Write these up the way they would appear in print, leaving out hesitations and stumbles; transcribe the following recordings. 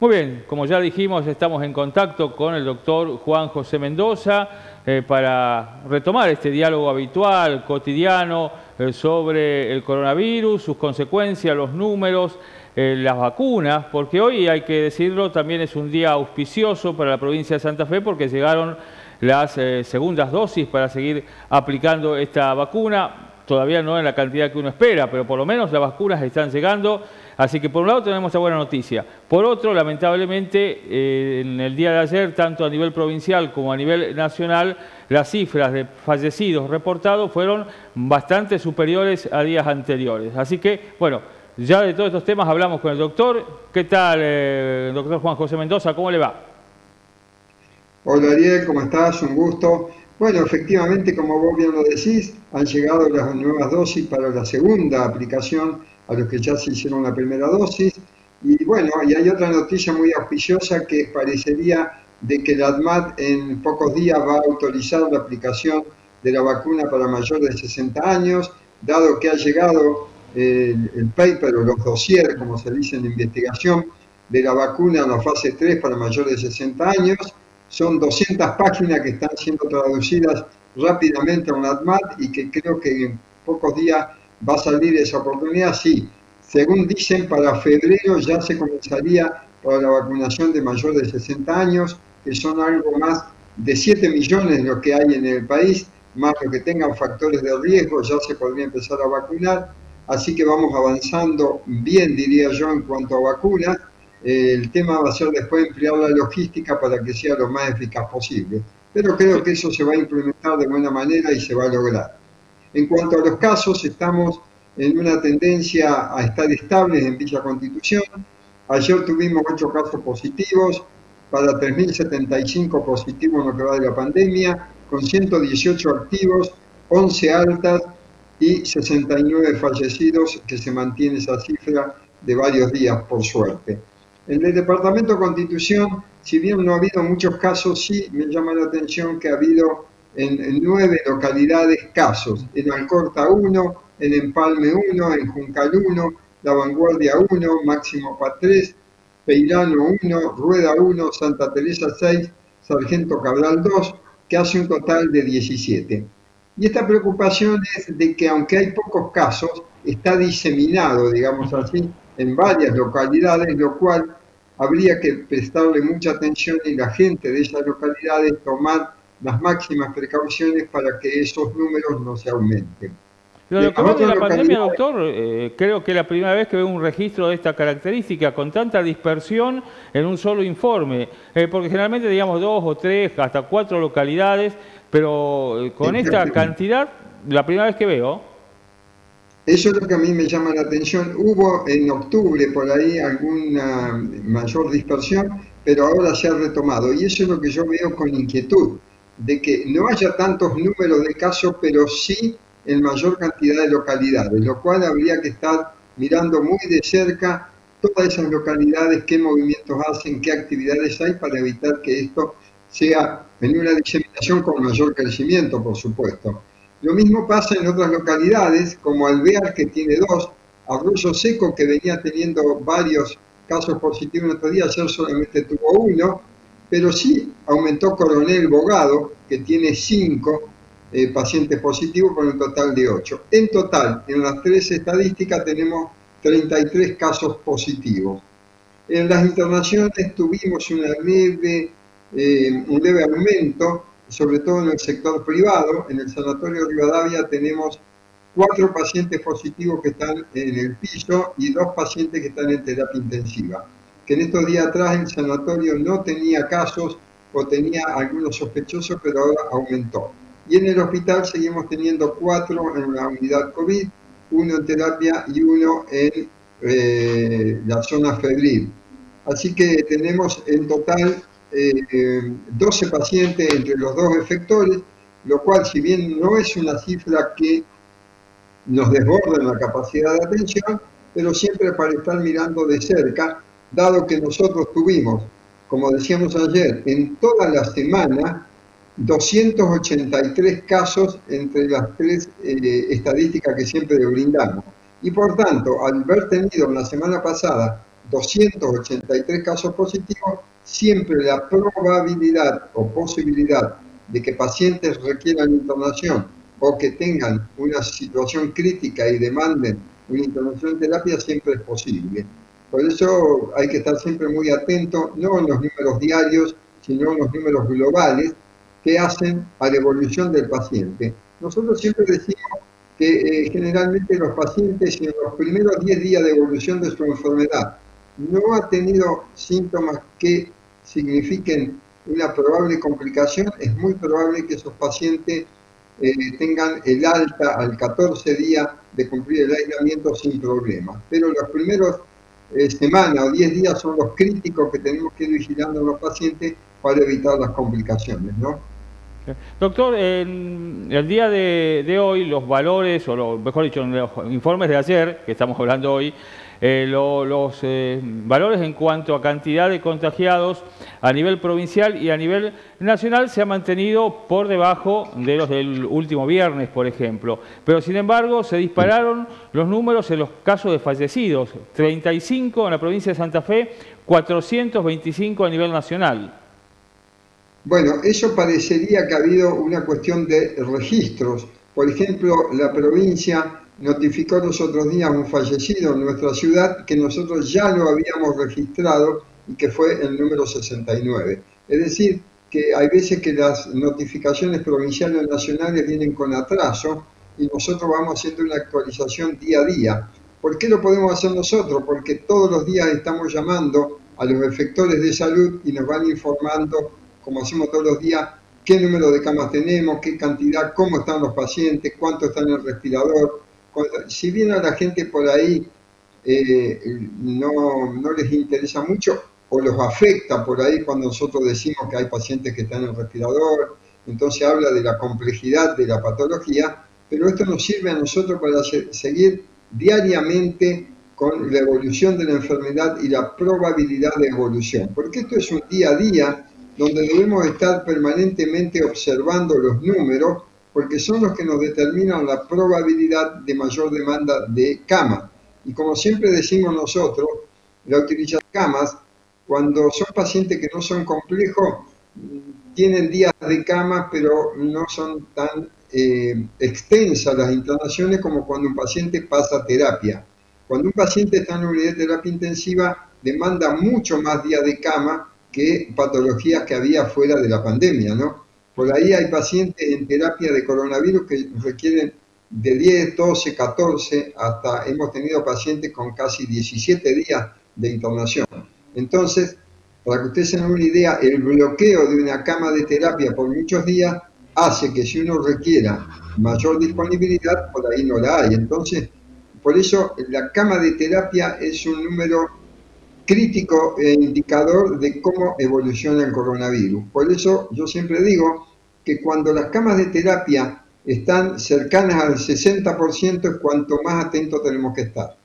Muy bien, como ya dijimos, estamos en contacto con el doctor Juan José Mendoza para retomar este diálogo habitual, cotidiano, sobre el coronavirus, sus consecuencias, los números, las vacunas, porque hoy, hay que decirlo, también es un día auspicioso para la provincia de Santa Fe porque llegaron las segundas dosis para seguir aplicando esta vacuna. Todavía no en la cantidad que uno espera, pero por lo menos las vacunas están llegando. Así que por un lado tenemos esta buena noticia. Por otro, lamentablemente, en el día de ayer, tanto a nivel provincial como a nivel nacional, las cifras de fallecidos reportados fueron bastante superiores a días anteriores. Así que, bueno, ya de todos estos temas hablamos con el doctor. ¿Qué tal, doctor Juan José Mendoza? ¿Cómo le va? Hola Ariel, ¿cómo estás? Un gusto. Bueno, efectivamente, como vos bien lo decís, han llegado las nuevas dosis para la segunda aplicación a los que ya se hicieron la primera dosis. Y bueno, y hay otra noticia muy auspiciosa que parecería de que la ADMAT en pocos días va a autorizar la aplicación de la vacuna para mayores de 60 años, dado que ha llegado el paper o los dossiers, como se dice en investigación, de la vacuna en la fase 3 para mayores de 60 años. Son 200 páginas que están siendo traducidas rápidamente a un ADMAT y que creo que en pocos días va a salir esa oportunidad. Sí, según dicen, para febrero ya se comenzaría para la vacunación de mayores de 60 años, que son algo más de 7 millones de los que hay en el país, más los que tengan factores de riesgo, ya se podría empezar a vacunar. Así que vamos avanzando bien, diría yo, en cuanto a vacunas. El tema va a ser después emplear la logística para que sea lo más eficaz posible. Pero creo que eso se va a implementar de buena manera y se va a lograr. En cuanto a los casos, estamos en una tendencia a estar estables en Villa Constitución. Ayer tuvimos 8 casos positivos, para 3.075 positivos en lo que va de la pandemia, con 118 activos, 11 altas y 69 fallecidos, que se mantiene esa cifra de varios días, por suerte. En el departamento de Constitución, si bien no ha habido muchos casos, sí me llama la atención que ha habido en 9 localidades casos. En Alcorta 1, en Empalme 1, en Juncal 1, La Vanguardia 1, Máximo Paz 3, Peirano 1, Rueda 1, Santa Teresa 6, Sargento Cabral 2, que hace un total de 17. Y esta preocupación es de que aunque hay pocos casos, está diseminado, digamos así, en varias localidades, lo cual habría que prestarle mucha atención y la gente de esas localidades tomar las máximas precauciones para que esos números no se aumenten. Pero En lo que las va de otras la pandemia, localidades, doctor, creo que es la primera vez que veo un registro de esta característica, con tanta dispersión en un solo informe, porque generalmente, digamos, 2 o 3, hasta 4 localidades, pero con esta exactamente. cantidad, la primera vez que veo. Eso es lo que a mí me llama la atención. Hubo en octubre por ahí alguna mayor dispersión, pero ahora se ha retomado. Y eso es lo que yo veo con inquietud, de que no haya tantos números de casos, pero sí en mayor cantidad de localidades, lo cual habría que estar mirando muy de cerca todas esas localidades, qué movimientos hacen, qué actividades hay para evitar que esto sea en una diseminación con mayor crecimiento, por supuesto. Lo mismo pasa en otras localidades, como Alvear, que tiene 2, Arroyo Seco, que venía teniendo varios casos positivos en estos días, ayer solamente tuvo 1, pero sí aumentó Coronel Bogado, que tiene 5 pacientes positivos por un total de 8. En total, en las 3 estadísticas tenemos 33 casos positivos. En las internacionales tuvimos un leve aumento, sobre todo en el sector privado. En el Sanatorio Rivadavia tenemos 4 pacientes positivos que están en el piso y 2 pacientes que están en terapia intensiva. Que en estos días atrás el sanatorio no tenía casos o tenía algunos sospechosos, pero ahora aumentó. Y en el hospital seguimos teniendo 4 en la unidad COVID, 1 en terapia y 1 en la zona febril. Así que tenemos en total 12 pacientes entre los 2 efectores, lo cual, si bien no es una cifra que nos desborda en la capacidad de atención, pero siempre para estar mirando de cerca, dado que nosotros tuvimos, como decíamos ayer, en toda la semana 283 casos entre las 3 estadísticas que siempre le brindamos. Y por tanto, al haber tenido en la semana pasada 283 casos positivos, siempre la probabilidad o posibilidad de que pacientes requieran internación o que tengan una situación crítica y demanden una intervención en terapia siempre es posible. Por eso hay que estar siempre muy atento, no en los números diarios, sino en los números globales que hacen a la evolución del paciente. Nosotros siempre decimos que generalmente los pacientes en los primeros 10 días de evolución de su enfermedad no ha tenido síntomas que signifiquen una probable complicación, es muy probable que esos pacientes tengan el alta al 14 días de cumplir el aislamiento sin problemas. Pero los primeros semanas o 10 días son los críticos que tenemos que ir vigilando a los pacientes para evitar las complicaciones, ¿no? Doctor, en el día de hoy los valores, o mejor dicho, en los informes de ayer, que estamos hablando hoy, los valores en cuanto a cantidad de contagiados a nivel provincial y a nivel nacional se han mantenido por debajo de los del último viernes, por ejemplo. Pero sin embargo se dispararon los números en los casos de fallecidos, 35 en la provincia de Santa Fe, 425 a nivel nacional. Bueno, eso parecería que ha habido una cuestión de registros. Por ejemplo, la provincia notificó los otros días un fallecido en nuestra ciudad que nosotros ya lo habíamos registrado y que fue el número 69. Es decir, que hay veces que las notificaciones provinciales o nacionales vienen con atraso y nosotros vamos haciendo una actualización día a día. ¿Por qué lo podemos hacer nosotros? Porque todos los días estamos llamando a los efectores de salud y nos van informando, como hacemos todos los días, qué número de camas tenemos, qué cantidad, cómo están los pacientes, cuánto están en el respirador. Si bien a la gente por ahí no les interesa mucho o los afecta por ahí cuando nosotros decimos que hay pacientes que están en el respirador, entonces habla de la complejidad de la patología, pero esto nos sirve a nosotros para seguir diariamente con la evolución de la enfermedad y la probabilidad de evolución, porque esto es un día a día donde debemos estar permanentemente observando los números, porque son los que nos determinan la probabilidad de mayor demanda de cama. Y como siempre decimos nosotros, la utilización de camas, cuando son pacientes que no son complejos, tienen días de cama, pero no son tan extensas las internaciones como cuando un paciente pasa terapia. Cuando un paciente está en una unidad de terapia intensiva, demanda mucho más días de cama que patologías que había fuera de la pandemia, ¿no? Por ahí hay pacientes en terapia de coronavirus que requieren de 10, 12, 14, hasta hemos tenido pacientes con casi 17 días de internación. Entonces, para que ustedes se den una idea, el bloqueo de una cama de terapia por muchos días hace que si uno requiera mayor disponibilidad, por ahí no la hay. Entonces, por eso la cama de terapia es un número crítico e indicador de cómo evoluciona el coronavirus. Por eso yo siempre digo que cuando las camas de terapia están cercanas al 60% es cuanto más atentos tenemos que estar.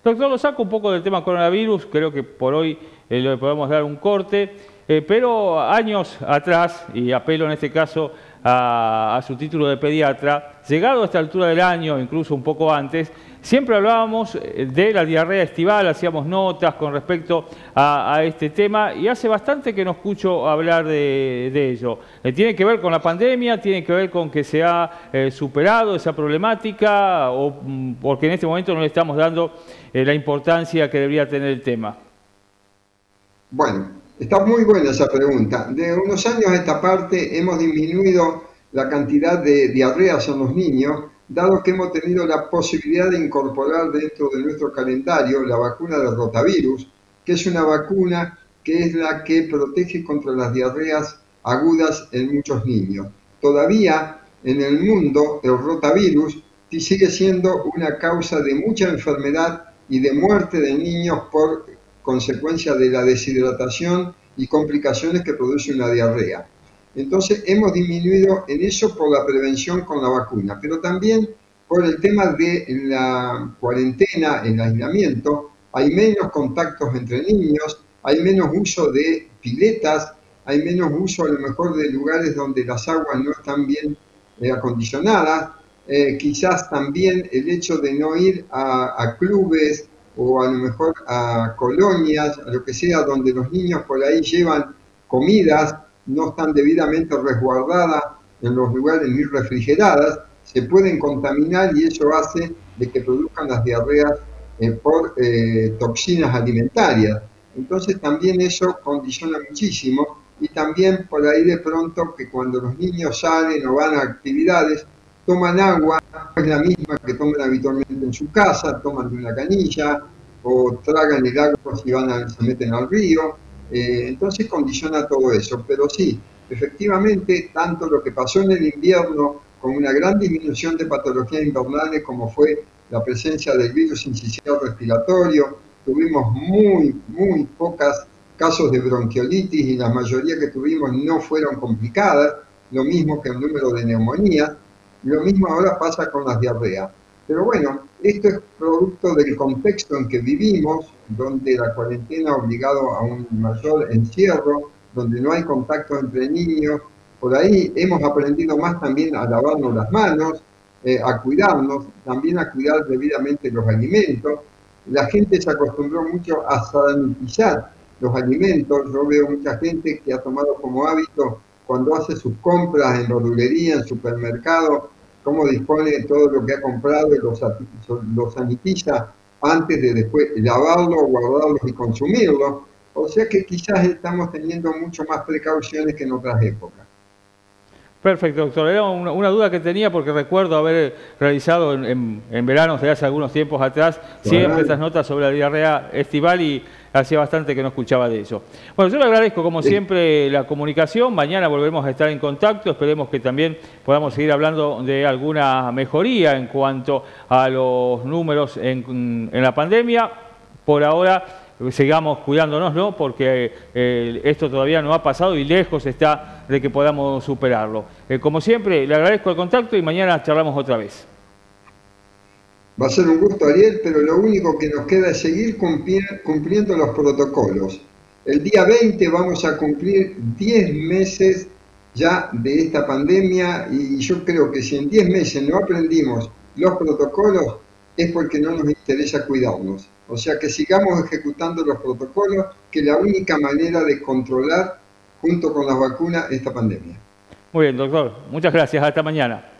Doctor, lo saco un poco del tema coronavirus, creo que por hoy le podemos dar un corte, pero años atrás, y apelo en este caso a su título de pediatra, llegado a esta altura del año, incluso un poco antes, siempre hablábamos de la diarrea estival, hacíamos notas con respecto a este tema y hace bastante que no escucho hablar de ello. ¿Tiene que ver con la pandemia? ¿Tiene que ver con que se ha superado esa problemática? ¿O porque en este momento no le estamos dando la importancia que debería tener el tema? Bueno, está muy buena esa pregunta. De unos años a esta parte hemos disminuido la cantidad de diarreas en los niños, dado que hemos tenido la posibilidad de incorporar dentro de nuestro calendario la vacuna del rotavirus, que es una vacuna que es la que protege contra las diarreas agudas en muchos niños. Todavía en el mundo el rotavirus sigue siendo una causa de mucha enfermedad y de muerte de niños por consecuencia de la deshidratación y complicaciones que produce una diarrea. Entonces hemos disminuido en eso por la prevención con la vacuna, pero también por el tema de la cuarentena, el aislamiento, hay menos contactos entre niños, hay menos uso de piletas, hay menos uso a lo mejor de lugares donde las aguas no están bien acondicionadas, quizás también el hecho de no ir a clubes o a lo mejor a colonias, a lo que sea, donde los niños por ahí llevan comidas, no están debidamente resguardadas en los lugares ni refrigeradas, se pueden contaminar y eso hace de que produzcan las diarreas por toxinas alimentarias. Entonces también eso condiciona muchísimo y también por ahí de pronto que cuando los niños salen o van a actividades, toman agua, es la misma que toman habitualmente en su casa, toman de una canilla o tragan el agua si se meten al río, entonces condiciona todo eso. Pero sí, efectivamente, tanto lo que pasó en el invierno con una gran disminución de patologías invernales como fue la presencia del virus sincicial respiratorio, tuvimos muy pocos casos de bronquiolitis y la mayoría que tuvimos no fueron complicadas, lo mismo que el número de neumonías, lo mismo ahora pasa con las diarreas. Pero bueno, esto es producto del contexto en que vivimos, donde la cuarentena ha obligado a un mayor encierro, donde no hay contacto entre niños. Por ahí hemos aprendido más también a lavarnos las manos, a cuidarnos, también a cuidar debidamente los alimentos. La gente se acostumbró mucho a sanitizar los alimentos. Yo veo mucha gente que ha tomado como hábito cuando hace sus compras en verdulería, en supermercado, cómo dispone todo lo que ha comprado y lo sanitiza antes de después lavarlo, guardarlo y consumirlo. O sea que quizás estamos teniendo mucho más precauciones que en otras épocas. Perfecto, doctor. Era una duda que tenía porque recuerdo haber realizado en verano, de hace algunos tiempos atrás, siempre estas notas sobre la diarrea estival y hacía bastante que no escuchaba de eso. Bueno, yo le agradezco como siempre la comunicación. Mañana volveremos a estar en contacto. Esperemos que también podamos seguir hablando de alguna mejoría en cuanto a los números en la pandemia. Por ahora sigamos cuidándonos, ¿no? Porque esto todavía no ha pasado y lejos está de que podamos superarlo. Como siempre, le agradezco el contacto y mañana charlamos otra vez. Va a ser un gusto, Ariel, pero lo único que nos queda es seguir cumpliendo los protocolos. El día 20 vamos a cumplir 10 meses ya de esta pandemia y yo creo que si en 10 meses no aprendimos los protocolos es porque no nos interesa cuidarnos. O sea que sigamos ejecutando los protocolos, que es la única manera de controlar junto con las vacunas esta pandemia. Muy bien, doctor. Muchas gracias. Hasta mañana.